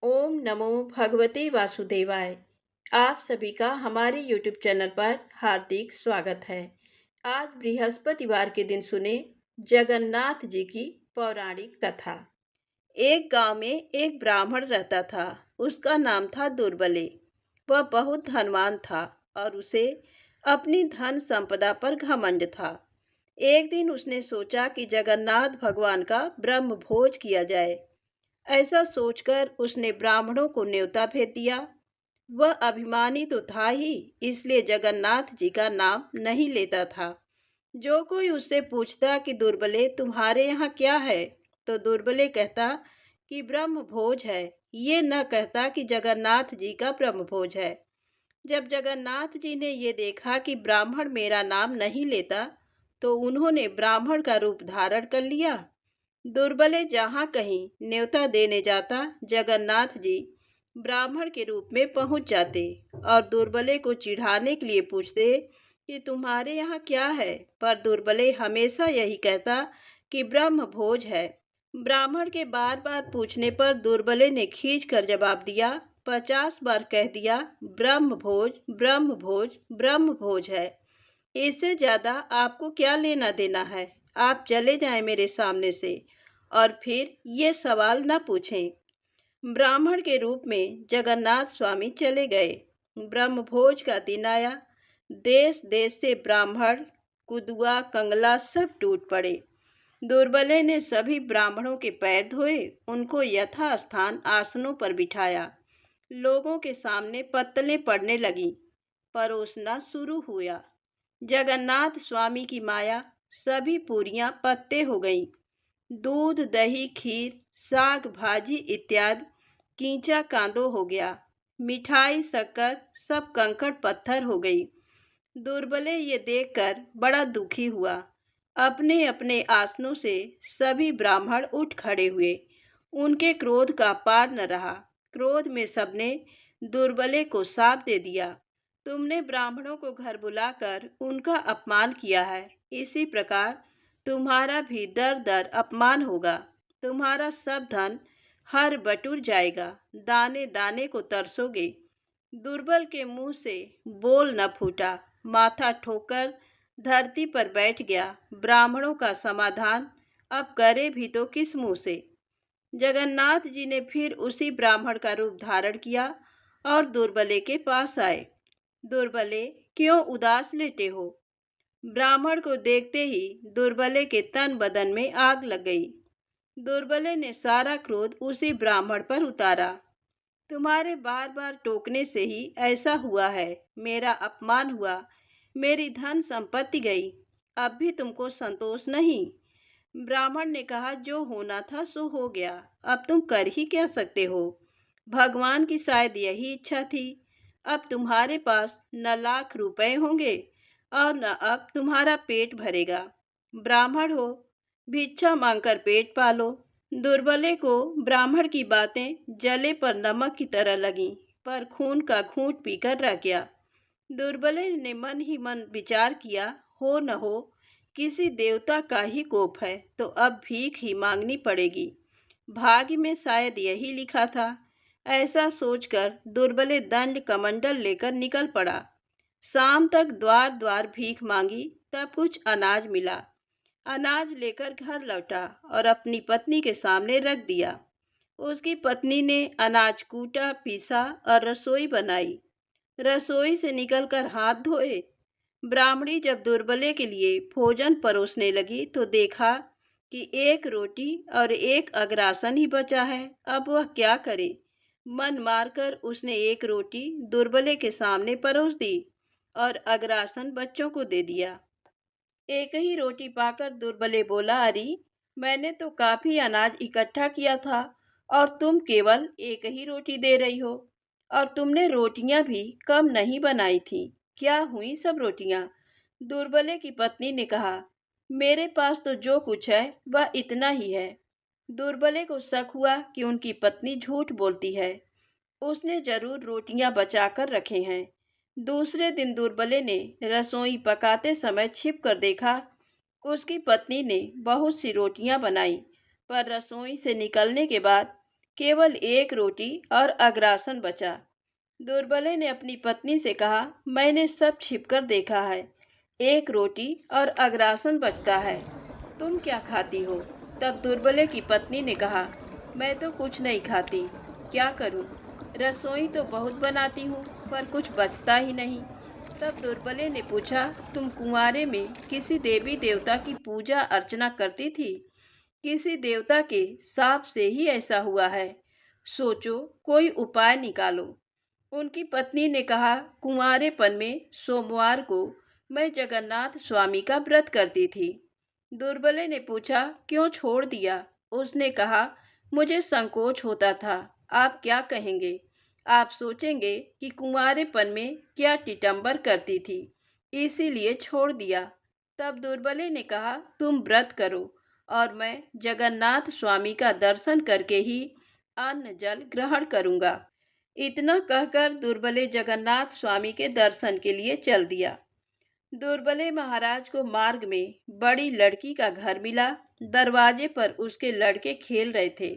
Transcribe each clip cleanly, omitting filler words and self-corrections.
ओम नमो भगवते वासुदेवाय। आप सभी का हमारे YouTube चैनल पर हार्दिक स्वागत है। आज बृहस्पतिवार के दिन सुने जगन्नाथ जी की पौराणिक कथा। एक गांव में एक ब्राह्मण रहता था। उसका नाम था दुर्बले। वह बहुत धनवान था और उसे अपनी धन संपदा पर घमंड था। एक दिन उसने सोचा कि जगन्नाथ भगवान का ब्रह्म भोज किया जाए। ऐसा सोचकर उसने ब्राह्मणों को न्योता भेज दिया। वह अभिमानी तो था ही, इसलिए जगन्नाथ जी का नाम नहीं लेता था। जो कोई उससे पूछता कि दुर्बले तुम्हारे यहाँ क्या है, तो दुर्बले कहता कि ब्रह्म भोज है। ये न कहता कि जगन्नाथ जी का ब्रह्म भोज है। जब जगन्नाथ जी ने ये देखा कि ब्राह्मण मेरा नाम नहीं लेता, तो उन्होंने ब्राह्मण का रूप धारण कर लिया। दुर्बले जहाँ कहीं न्योता देने जाता, जगन्नाथ जी ब्राह्मण के रूप में पहुंच जाते और दुर्बले को चिढ़ाने के लिए पूछते कि तुम्हारे यहाँ क्या है। पर दुर्बले हमेशा यही कहता कि ब्रह्म भोज है। ब्राह्मण के बार बार पूछने पर दुर्बले ने खींच कर जवाब दिया, 50 बार कह दिया, ब्रह्म भोज ब्रह्म भोज ब्रह्म भोज है। इससे ज्यादा आपको क्या लेना देना है। आप चले जाएं मेरे सामने से और फिर ये सवाल न पूछें। ब्राह्मण के रूप में जगन्नाथ स्वामी चले गए। ब्रह्मभोज का दिन आया। देश देश से ब्राह्मण, कुदुआ, कंगला सब टूट पड़े। दुर्बले ने सभी ब्राह्मणों के पैर धोए, उनको यथास्थान आसनों पर बिठाया। लोगों के सामने पत्तलें पड़ने लगीं। परोसना शुरू हुआ। जगन्नाथ स्वामी की माया, सभी पूरियां पत्ते हो गईं। दूध, दही, खीर, साग, भाजी इत्यादि कीचा कांदो हो गया। मिठाई, शक्कर सब कंकड़ पत्थर हो गई। दुर्बले ये देखकर बड़ा दुखी हुआ। अपने अपने आसनों से सभी ब्राह्मण उठ खड़े हुए। उनके क्रोध का पार न रहा। क्रोध में सबने दुर्बले को शाप दे दिया, तुमने ब्राह्मणों को घर बुलाकर उनका अपमान किया है। इसी प्रकार तुम्हारा भी दर दर अपमान होगा। तुम्हारा सब धन हर बटुर जाएगा। दाने दाने को तरसोगे। दुर्बल के मुंह से बोल न फूटा। माथा ठोकर धरती पर बैठ गया। ब्राह्मणों का समाधान अब करे भी तो किस मुंह से। जगन्नाथ जी ने फिर उसी ब्राह्मण का रूप धारण किया और दुर्बले के पास आए। दुर्बले, क्यों उदास लेटे हो? ब्राह्मण को देखते ही दुर्बले के तन बदन में आग लग गई। दुर्बले ने सारा क्रोध उसी ब्राह्मण पर उतारा। तुम्हारे बार बार टोकने से ही ऐसा हुआ है। मेरा अपमान हुआ, मेरी धन संपत्ति गई, अब भी तुमको संतोष नहीं। ब्राह्मण ने कहा, जो होना था सो हो गया, अब तुम कर ही क्या सकते हो। भगवान की शायद यही इच्छा थी। अब तुम्हारे पास न लाख रुपए होंगे और न अब तुम्हारा पेट भरेगा। ब्राह्मण हो, भिक्षा मांगकर पेट पालो। दुर्बले को ब्राह्मण की बातें जले पर नमक की तरह लगीं, पर खून का घूंट पीकर रह गया। दुर्बले ने मन ही मन विचार किया, हो न हो किसी देवता का ही कोप है तो अब भीख ही मांगनी पड़ेगी। भाग्य में शायद यही लिखा था। ऐसा सोचकर दुर्बले दंड कमंडल लेकर निकल पड़ा। शाम तक द्वार द्वार भीख मांगी, तब कुछ अनाज मिला। अनाज लेकर घर लौटा और अपनी पत्नी के सामने रख दिया। उसकी पत्नी ने अनाज कूटा, पीसा और रसोई बनाई। रसोई से निकलकर हाथ धोए। ब्राह्मणी जब दुर्बले के लिए भोजन परोसने लगी तो देखा कि एक रोटी और एक अग्रासन ही बचा है। अब वह क्या करे। मन मारकर उसने एक रोटी दुर्बले के सामने परोस दी और अग्रासन बच्चों को दे दिया। एक ही रोटी पाकर दुर्बले बोला, अरे मैंने तो काफी अनाज इकट्ठा किया था और तुम केवल एक ही रोटी दे रही हो। और तुमने रोटियां भी कम नहीं बनाई थी। क्या हुई सब रोटियां? दुर्बले की पत्नी ने कहा, मेरे पास तो जो कुछ है वह इतना ही है। दुर्बले को शक हुआ कि उनकी पत्नी झूठ बोलती है। उसने जरूर रोटियां बचाकर रखे हैं। दूसरे दिन दुर्बले ने रसोई पकाते समय छिप कर देखा। उसकी पत्नी ने बहुत सी रोटियां बनाई, पर रसोई से निकलने के बाद केवल एक रोटी और अग्रासन बचा। दुर्बले ने अपनी पत्नी से कहा, मैंने सब छिपकर देखा है, एक रोटी और अग्रासन बचता है, तुम क्या खाती हो? तब दुर्बले की पत्नी ने कहा, मैं तो कुछ नहीं खाती, क्या करूं? रसोई तो बहुत बनाती हूँ पर कुछ बचता ही नहीं। तब दुर्बले ने पूछा, तुम कुंवारे में किसी देवी देवता की पूजा अर्चना करती थी? किसी देवता के शाप से ही ऐसा हुआ है, सोचो, कोई उपाय निकालो। उनकी पत्नी ने कहा, कुंवारेपन में सोमवार को मैं जगन्नाथ स्वामी का व्रत करती थी। दुर्बले ने पूछा, क्यों छोड़ दिया? उसने कहा, मुझे संकोच होता था, आप क्या कहेंगे? आप सोचेंगे कि कुंवारेपन में क्या टिटम्बर करती थी, इसीलिए छोड़ दिया। तब दुर्बले ने कहा, तुम व्रत करो और मैं जगन्नाथ स्वामी का दर्शन करके ही अन्न जल ग्रहण करूंगा। इतना कहकर दुर्बले जगन्नाथ स्वामी के दर्शन के लिए चल दिया। दुर्बले महाराज को मार्ग में बड़ी लड़की का घर मिला। दरवाजे पर उसके लड़के खेल रहे थे।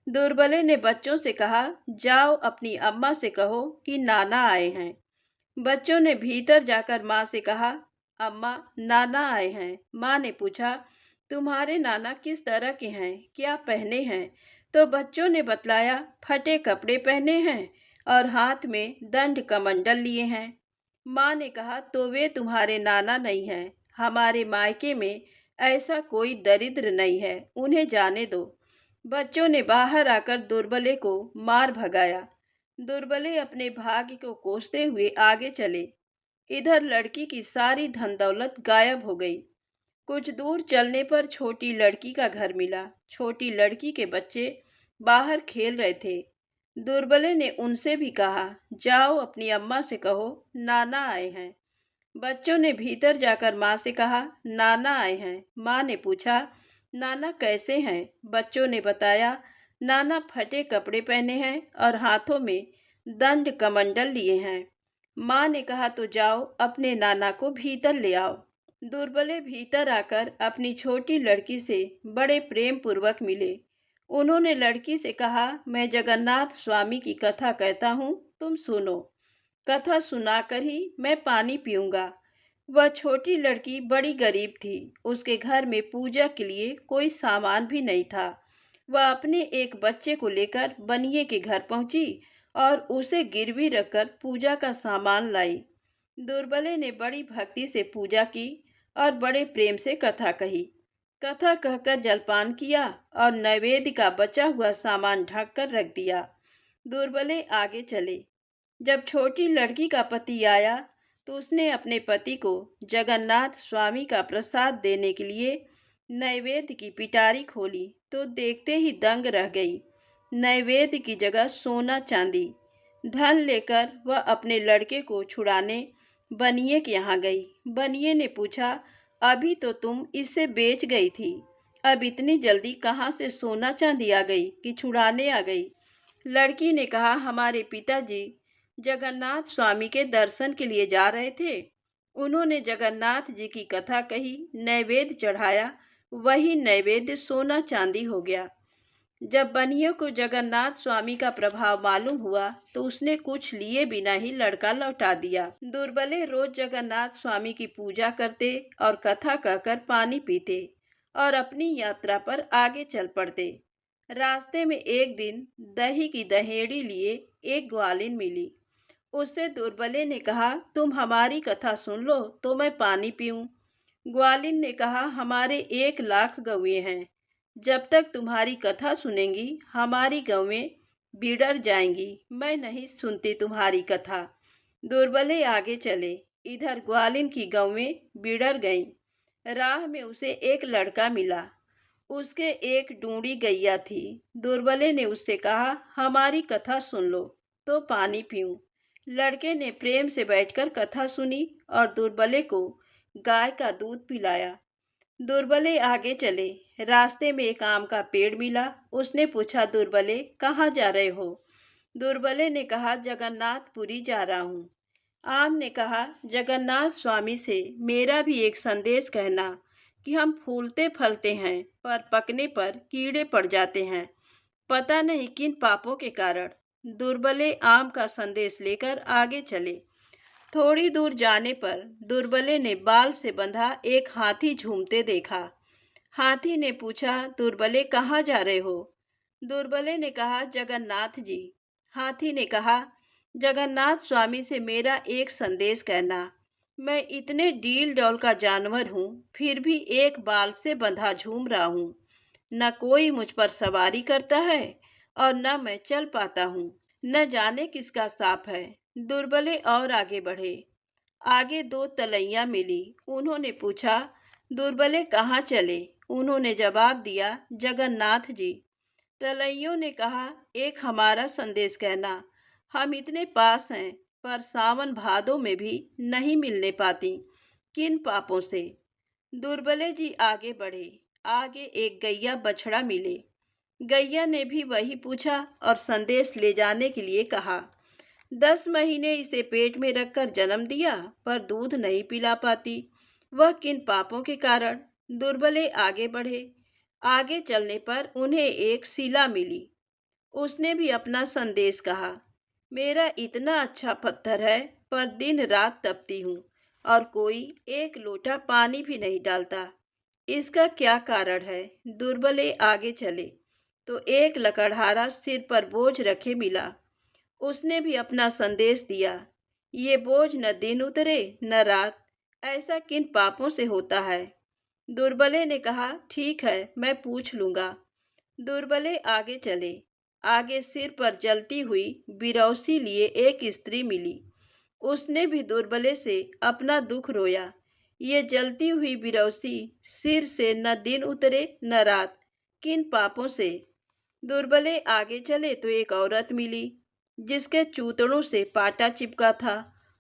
दुर्बले ने बच्चों से कहा, जाओ अपनी अम्मा से कहो कि नाना आए हैं। बच्चों ने भीतर जाकर माँ से कहा, अम्मा, नाना आए हैं। माँ ने पूछा, तुम्हारे नाना किस तरह के हैं, क्या पहने हैं? तो बच्चों ने बतलाया, फटे कपड़े पहने हैं और हाथ में दंड कमंडल लिए हैं। माँ ने कहा, तो वे तुम्हारे नाना नहीं हैं। हमारे मायके में ऐसा कोई दरिद्र नहीं है, उन्हें जाने दो। बच्चों ने बाहर आकर दुर्बले को मार भगाया। दुर्बले अपने भाग्य को कोसते हुए आगे चले। इधर लड़की की सारी धन दौलत गायब हो गई। कुछ दूर चलने पर छोटी लड़की का घर मिला। छोटी लड़की के बच्चे बाहर खेल रहे थे। दुर्बले ने उनसे भी कहा, जाओ अपनी अम्मा से कहो नाना आए हैं। बच्चों ने भीतर जाकर माँ से कहा, नाना आए हैं। माँ ने पूछा, नाना कैसे हैं? बच्चों ने बताया, नाना फटे कपड़े पहने हैं और हाथों में दंड कमंडल लिए हैं। माँ ने कहा, तो जाओ अपने नाना को भीतर ले आओ। दुर्बले भीतर आकर अपनी छोटी लड़की से बड़े प्रेम पूर्वक मिले। उन्होंने लड़की से कहा, मैं जगन्नाथ स्वामी की कथा कहता हूँ, तुम सुनो। कथा सुनाकर ही मैं पानी पीऊंगा। वह छोटी लड़की बड़ी गरीब थी। उसके घर में पूजा के लिए कोई सामान भी नहीं था। वह अपने एक बच्चे को लेकर बनिए के घर पहुंची और उसे गिरवी रखकर पूजा का सामान लाई। दुर्बले ने बड़ी भक्ति से पूजा की और बड़े प्रेम से कथा कही। कथा कहकर जलपान किया और नैवेद्य का बचा हुआ सामान ढक कर रख दिया। दुर्बले आगे चले। जब छोटी लड़की का पति आया तो उसने अपने पति को जगन्नाथ स्वामी का प्रसाद देने के लिए नैवेद्य की पिटारी खोली तो देखते ही दंग रह गई। नैवेद्य की जगह सोना चांदी। धन लेकर वह अपने लड़के को छुड़ाने बनिए के यहाँ गई। बनिए ने पूछा, अभी तो तुम इसे बेच गई थी, अब इतनी जल्दी कहाँ से सोना चांदी आ गई कि छुड़ाने आ गई? लड़की ने कहा, हमारे पिताजी जगन्नाथ स्वामी के दर्शन के लिए जा रहे थे। उन्होंने जगन्नाथ जी की कथा कही, नैवेद्य चढ़ाया, वही नैवेद्य सोना चांदी हो गया। जब बनियों को जगन्नाथ स्वामी का प्रभाव मालूम हुआ तो उसने कुछ लिए बिना ही लड़का लौटा दिया। दुर्बले रोज जगन्नाथ स्वामी की पूजा करते और कथा कहकर पानी पीते और अपनी यात्रा पर आगे चल पड़ते। रास्ते में एक दिन दही की दहेड़ी लिए एक ग्वालिन मिली। उससे दुर्बले ने कहा, तुम हमारी कथा सुन लो तो मैं पानी पीऊं। ग्वालिन ने कहा, हमारे 1 लाख गौएं हैं, जब तक तुम्हारी कथा सुनेंगी हमारी गौएं बिगड़ जाएंगी, मैं नहीं सुनती तुम्हारी कथा। दुर्बले आगे चले। इधर ग्वालिन की गौएं बिगड़ गईं। राह में उसे एक लड़का मिला। उसके एक डूंडी गैया थी। दुर्बले ने उससे कहा, हमारी कथा सुन लो तो पानी पीऊं। लड़के ने प्रेम से बैठकर कथा सुनी और दुर्बले को गाय का दूध पिलाया। दुर्बले आगे चले। रास्ते में एक आम का पेड़ मिला। उसने पूछा, दुर्बले कहाँ जा रहे हो? दुर्बले ने कहा, जगन्नाथपुरी जा रहा हूँ। आम ने कहा, जगन्नाथ स्वामी से मेरा भी एक संदेश कहना कि हम फूलते फलते हैं पर पकने पर कीड़े पड़ जाते हैं। पता नहीं किन पापों के कारण दुर्बले आम का संदेश लेकर आगे चले। थोड़ी दूर जाने पर दुर्बले ने बाल से बंधा एक हाथी झूमते देखा। हाथी ने पूछा, दुर्बले कहाँ जा रहे हो? दुर्बले ने कहा, जगन्नाथ जी। हाथी ने कहा, जगन्नाथ स्वामी से मेरा एक संदेश कहना। मैं इतने डील डौल का जानवर हूँ, फिर भी एक बाल से बंधा झूम रहा हूँ। न कोई मुझ पर सवारी करता है और न मैं चल पाता हूँ। न जाने किसका साप है। दुर्बले और आगे बढ़े। आगे दो तलैया मिली। उन्होंने पूछा, दुर्बले कहाँ चले? उन्होंने जवाब दिया, जगन्नाथ जी। तलैयों ने कहा, एक हमारा संदेश कहना। हम इतने पास हैं, पर सावन भादों में भी नहीं मिलने पाती। किन पापों से? दुर्बले जी आगे बढ़े। आगे एक गैया बछड़ा मिले। गैया ने भी वही पूछा और संदेश ले जाने के लिए कहा। 10 महीने इसे पेट में रखकर जन्म दिया, पर दूध नहीं पिला पाती। वह किन पापों के कारण? दुर्बले आगे बढ़े। आगे चलने पर उन्हें एक शिला मिली। उसने भी अपना संदेश कहा। मेरा इतना अच्छा पत्थर है, पर दिन रात तपती हूँ और कोई एक लोटा पानी भी नहीं डालता। इसका क्या कारण है? दुर्बले आगे चले तो एक लकड़हारा सिर पर बोझ रखे मिला। उसने भी अपना संदेश दिया। ये बोझ न दिन उतरे न रात। ऐसा किन पापों से होता है? दुर्बले ने कहा, ठीक है, मैं पूछ लूंगा। दुर्बले आगे चले। आगे सिर पर जलती हुई बिरौसी लिए एक स्त्री मिली। उसने भी दुर्बले से अपना दुख रोया। ये जलती हुई बिरौसी सिर से न दिन उतरे न रात। किन पापों से? दुर्बले आगे चले तो एक औरत मिली, जिसके चूतड़ों से पाटा चिपका था।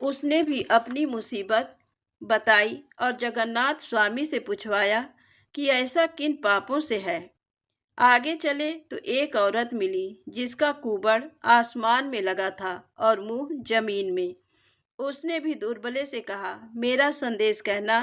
उसने भी अपनी मुसीबत बताई और जगन्नाथ स्वामी से पूछवाया कि ऐसा किन पापों से है। आगे चले तो एक औरत मिली, जिसका कुबड़ आसमान में लगा था और मुंह जमीन में। उसने भी दुर्बले से कहा, मेरा संदेश कहना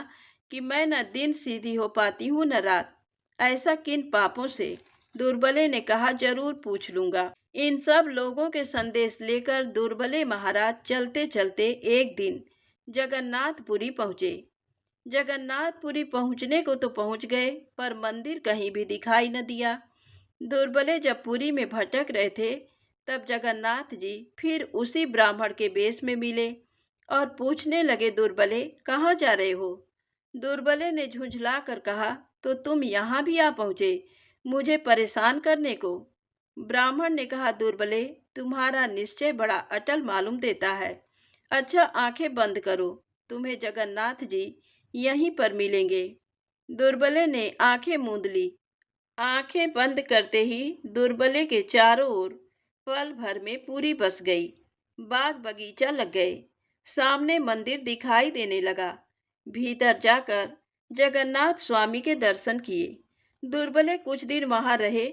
कि मैं न दिन सीधी हो पाती हूँ न रात। ऐसा किन पापों से? दुर्बले ने कहा, जरूर पूछ लूंगा। इन सब लोगों के संदेश लेकर दुर्बले महाराज चलते चलते एक दिन जगन्नाथपुरी पहुँचे। जगन्नाथपुरी पहुँचने को तो पहुँच गए, पर मंदिर कहीं भी दिखाई न दिया। दुर्बले जब पुरी में भटक रहे थे, तब जगन्नाथ जी फिर उसी ब्राह्मण के वेश में मिले और पूछने लगे, दुर्बले कहाँ जा रहे हो? दुर्बले ने झुंझला कर कहा, तो तुम यहाँ भी आ पहुँचे मुझे परेशान करने को? ब्राह्मण ने कहा, दुर्बले तुम्हारा निश्चय बड़ा अटल मालूम देता है। अच्छा, आंखें बंद करो, तुम्हें जगन्नाथ जी यहीं पर मिलेंगे। दुर्बले ने आंखें मूंद ली। आंखें बंद करते ही दुर्बले के चारों ओर पल भर में पूरी बस गई। बाग बगीचा लग गए। सामने मंदिर दिखाई देने लगा। भीतर जाकर जगन्नाथ स्वामी के दर्शन किए। दुर्बले कुछ दिन वहां रहे।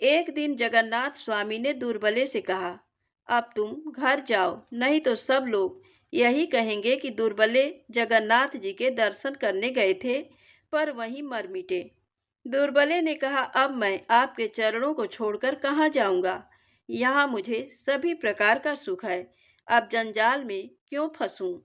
एक दिन जगन्नाथ स्वामी ने दुर्बले से कहा, अब तुम घर जाओ, नहीं तो सब लोग यही कहेंगे कि दुर्बले जगन्नाथ जी के दर्शन करने गए थे, पर वहीं मर मिटे। दुर्बले ने कहा, अब मैं आपके चरणों को छोड़कर कहाँ जाऊंगा? यहाँ मुझे सभी प्रकार का सुख है। अब जंजाल में क्यों फंसूं?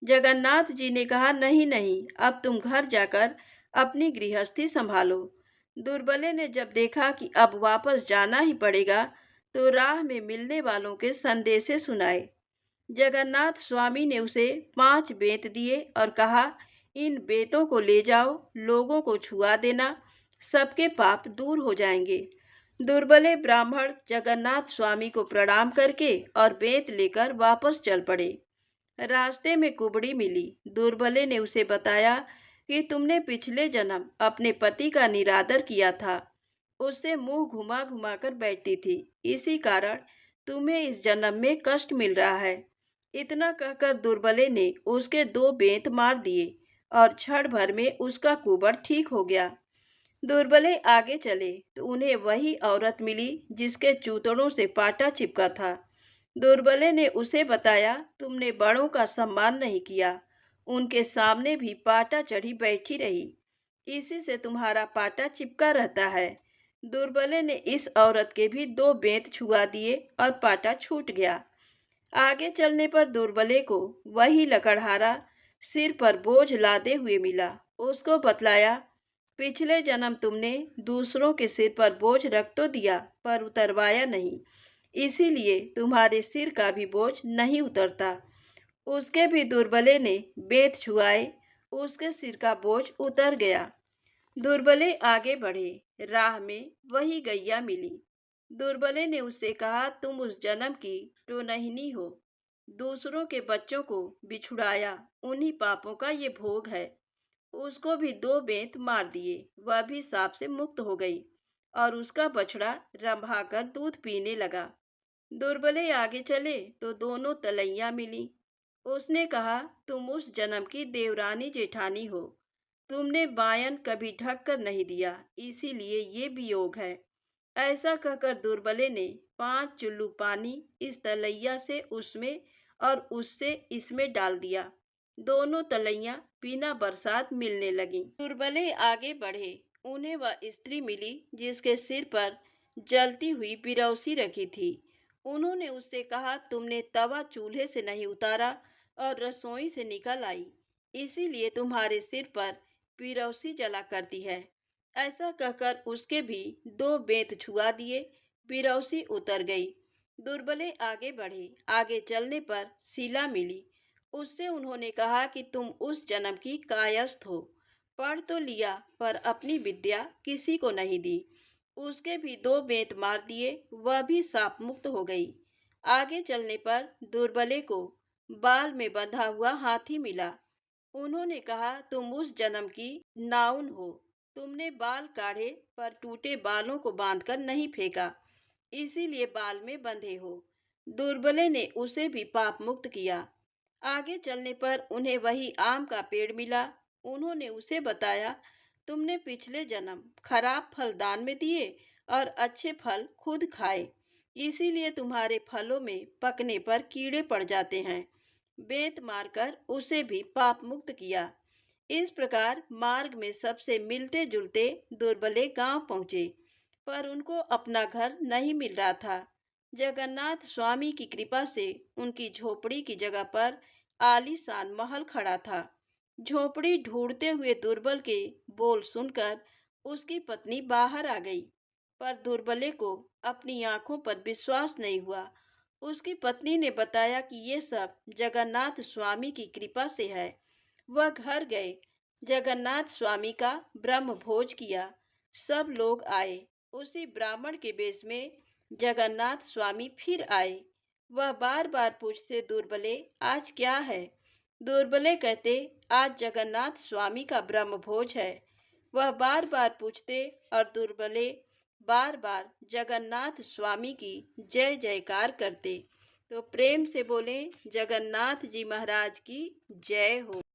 जगन्नाथ जी ने कहा, नहीं नहीं, अब तुम घर जाकर अपनी गृहस्थी संभालो। दुर्बले ने जब देखा कि अब वापस जाना ही पड़ेगा, तो राह में मिलने वालों के संदेशे सुनाए। जगन्नाथ स्वामी ने उसे 5 बेंत दिए और कहा, इन बेंतों को ले जाओ, लोगों को छुआ देना, सबके पाप दूर हो जाएंगे। दुर्बले ब्राह्मण जगन्नाथ स्वामी को प्रणाम करके और बेंत लेकर वापस चल पड़े। रास्ते में कुबड़ी मिली। दुर्बले ने उसे बताया कि तुमने पिछले जन्म अपने पति का निरादर किया था। उससे मुंह घुमा घुमा कर बैठती थी, इसी कारण तुम्हें इस जन्म में कष्ट मिल रहा है। इतना कहकर दुर्बले ने उसके 2 बेंत मार दिए और क्षण भर में उसका कुबड़ ठीक हो गया। दुर्बले आगे चले तो उन्हें वही औरत मिली, जिसके चूतड़ों से पाटा चिपका था। दुर्बले ने उसे बताया, तुमने बड़ों का सम्मान नहीं किया, उनके सामने भी पाटा चढ़ी बैठी रही, इसी से तुम्हारा पाटा चिपका रहता है। दुर्बले ने इस औरत के भी 2 बेंत छुआ दिए और पाटा छूट गया। आगे चलने पर दुर्बले को वही लकड़हारा सिर पर बोझ लादे हुए मिला। उसको बतलाया, पिछले जन्म तुमने दूसरों के सिर पर बोझ रख तो दिया पर उतरवाया नहीं, इसीलिए तुम्हारे सिर का भी बोझ नहीं उतरता। उसके भी दुर्बले ने बेंत छुआए, उसके सिर का बोझ उतर गया। दुर्बले आगे बढ़े, राह में वही गैया मिली। दुर्बले ने उससे कहा, तुम उस जन्म की टोनहिनी हो, दूसरों के बच्चों को बिछुड़ाया, उन्हीं पापों का ये भोग है। उसको भी 2 बेंत मार दिए, वह भी सांप से मुक्त हो गई और उसका बछड़ा रंभाकर दूध पीने लगा। दुर्बले आगे चले तो दोनों तलैया मिली। उसने कहा, तुम उस जन्म की देवरानी जेठानी हो, तुमने बायन कभी ढक कर नहीं दिया, इसीलिए ये वियोग है। ऐसा कहकर दुर्बले ने 5 चुल्लू पानी इस तलैया से उसमें और उससे इसमें डाल दिया। दोनों तलैया बिना बरसात मिलने लगीं। दुर्बले आगे बढ़े, उन्हें वह स्त्री मिली जिसके सिर पर जलती हुई बिरौसी रखी थी। उन्होंने उससे कहा, तुमने तवा चूल्हे से नहीं उतारा और रसोई से निकल आई, इसीलिए तुम्हारे सिर पर बिरौसी जला करती है। ऐसा कहकर उसके भी 2 बेंत छुआ दिए, बिरौसी उतर गई। दुर्बले आगे बढ़े, आगे चलने पर शीला मिली। उससे उन्होंने कहा कि तुम उस जन्म की कायस्थ हो, पढ़ तो लिया पर अपनी विद्या किसी को नहीं दी। उसके भी 2 बेंत मार दिए, वह भी शाप मुक्त हो गई। आगे चलने पर दुर्बले को बाल में बंधा हुआ हाथी मिला। उन्होंने कहा, तुम उस जन्म की नाउन हो, तुमने बाल काढ़े पर टूटे बालों को बांधकर नहीं फेंका, इसीलिए बाल में बंधे हो। दुर्बले ने उसे भी पाप मुक्त किया। आगे चलने पर उन्हें वही आम का पेड़ मिला। उन्होंने उसे बताया, तुमने पिछले जन्म खराब फल दान में दिए और अच्छे फल खुद खाए, इसीलिए तुम्हारे फलों में पकने पर कीड़े पड़ जाते हैं। बेंत मारकर उसे भी पाप मुक्त किया। इस प्रकार मार्ग में सबसे मिलते जुलते दुर्बले गांव पहुंचे, पर उनको अपना घर नहीं मिल रहा था। जगन्नाथ स्वामी की कृपा से उनकी झोपड़ी की जगह पर आलीशान महल खड़ा था। झोपड़ी ढूंढते हुए दुर्बल के बोल सुनकर उसकी पत्नी बाहर आ गई, पर दुर्बले को अपनी आंखों पर विश्वास नहीं हुआ। उसकी पत्नी ने बताया कि ये सब जगन्नाथ स्वामी की कृपा से है। वह घर गए, जगन्नाथ स्वामी का ब्रह्म भोज किया। सब लोग आए। उसी ब्राह्मण के वेश में जगन्नाथ स्वामी फिर आए। वह बार बार पूछते, दुर्बले आज क्या है? दुर्बले कहते, आज जगन्नाथ स्वामी का ब्रह्म भोज है। वह बार बार पूछते और दुर्बले बार बार जगन्नाथ स्वामी की जय जयकार करते। तो प्रेम से बोले, जगन्नाथ जी महाराज की जय हो।